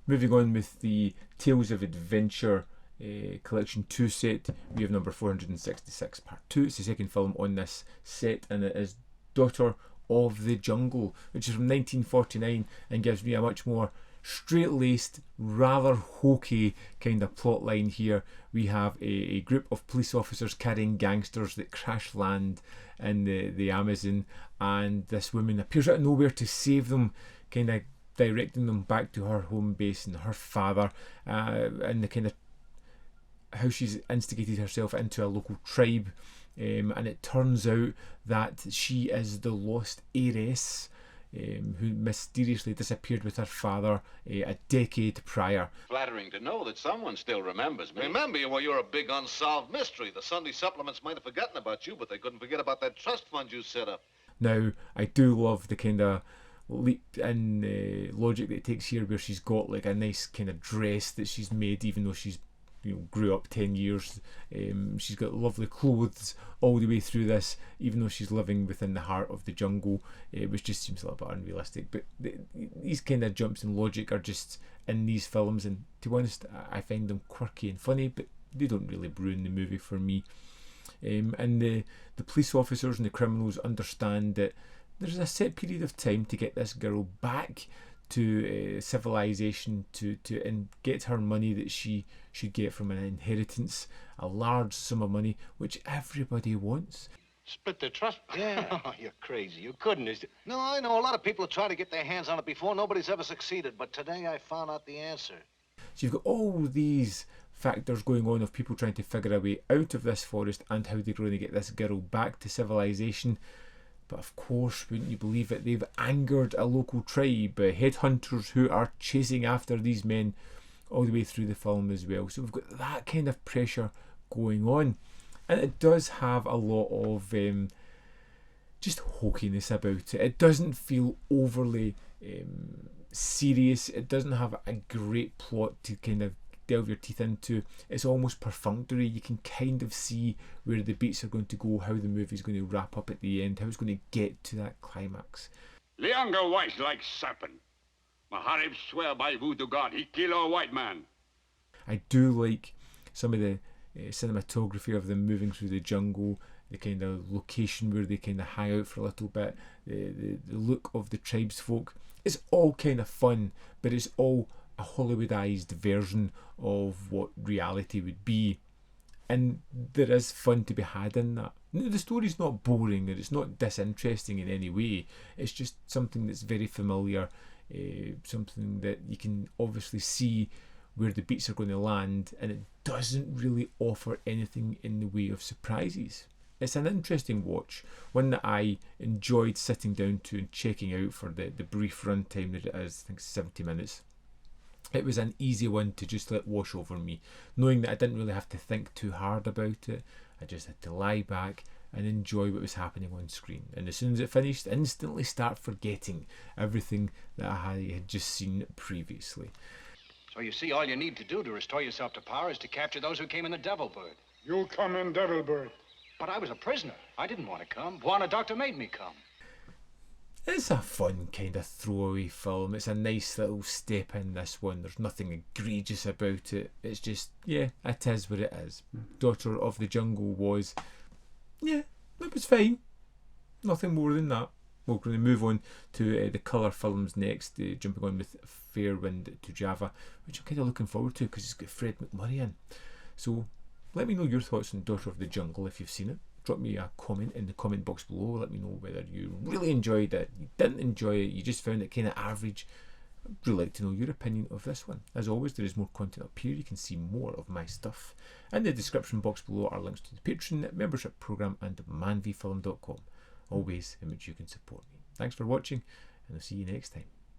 Moving on with the Tales of Adventure Collection 2 set, we have number 466, Part 2. It's the second film on this set, and it is Daughter of the Jungle, which is from 1949 and gives me a much more straight-laced, rather hokey kind of plot line here. We have a group of police officers carrying gangsters that crash land in the Amazon, and this woman appears out of nowhere to save them, kind of directing them back to her home base and her father, and the kind of how she's instigated herself into a local tribe, and it turns out that she is the lost heiress who mysteriously disappeared with her father a decade prior. Flattering to know that someone still remembers me. Remember you? Well, you're a big unsolved mystery. The Sunday supplements might have forgotten about you, but they couldn't forget about that trust fund you set up. Now, I do love the kind of leap in logic that it takes here, where she's got like a nice kind of dress that she's made, even though she's grew up 10 years. She's got lovely clothes all the way through this, even though she's living within the heart of the jungle, which just seems a little bit unrealistic. But these kind of jumps in logic are just in these films, and to be honest, I find them quirky and funny, but they don't really ruin the movie for me. And the police officers and the criminals understand that there's a set period of time to get this girl back to civilization, to and get her money that she should get from an inheritance, a large sum of money, which everybody wants. Split the trust? Yeah. Oh, you're crazy. You couldn't. No, I know. A lot of people have tried to get their hands on it before. Nobody's ever succeeded. But today I found out the answer. So you've got all these factors going on of people trying to figure a way out of this forest and how they're going to get this girl back to civilization. But of course, wouldn't you believe it, they've angered a local tribe, headhunters who are chasing after these men all the way through the film as well. So we've got that kind of pressure going on. And it does have a lot of just hokiness about it. It doesn't feel overly serious. It doesn't have a great plot to kind of delve your teeth into. It's almost perfunctory. You can kind of see where the beats are going to go, how the movie's going to wrap up at the end, how it's going to get to that climax. Lianga white like serpent. Maharib swear by voodoo god he kill a white man. I do like some of the cinematography of them moving through the jungle, the kind of location where they kind of hang out for a little bit, the look of the tribesfolk. It's all kind of fun, but it's all a Hollywoodized version of what reality would be, and there is fun to be had in that. The story's not boring, and it's not disinteresting in any way. It's just something that's very familiar, something that you can obviously see where the beats are going to land, and it doesn't really offer anything in the way of surprises. It's an interesting watch, one that I enjoyed sitting down to and checking out for the brief runtime that it is. I think 70 minutes. It was an easy one to just let wash over me, knowing that I didn't really have to think too hard about it. I just had to lie back and enjoy what was happening on screen. And as soon as it finished, instantly start forgetting everything that I had just seen previously. So you see, all you need to do to restore yourself to power is to capture those who came in the Devil Bird. You come in Devil Bird. But I was a prisoner. I didn't want to come. Juana Doctor made me come. It's a fun kind of throwaway film. It's a nice little step in, this one. There's nothing egregious about it. It's just, yeah, it is what it is. Daughter of the Jungle was, yeah, it was fine. Nothing more than that. We're going to move on to the colour films next, jumping on with Fair Wind to Java, which I'm kind of looking forward to because it's got Fred McMurray in. So let me know your thoughts on Daughter of the Jungle if you've seen it. Drop me a comment in the comment box below. Let me know whether you really enjoyed it, you didn't enjoy it, you just found it kind of average. I'd really like to know your opinion of this one. As always, there is more content up here. You can see more of my stuff. In the description box below are links to the Patreon membership program and manvfilm.com, all ways in which you can support me. Thanks for watching, and I'll see you next time.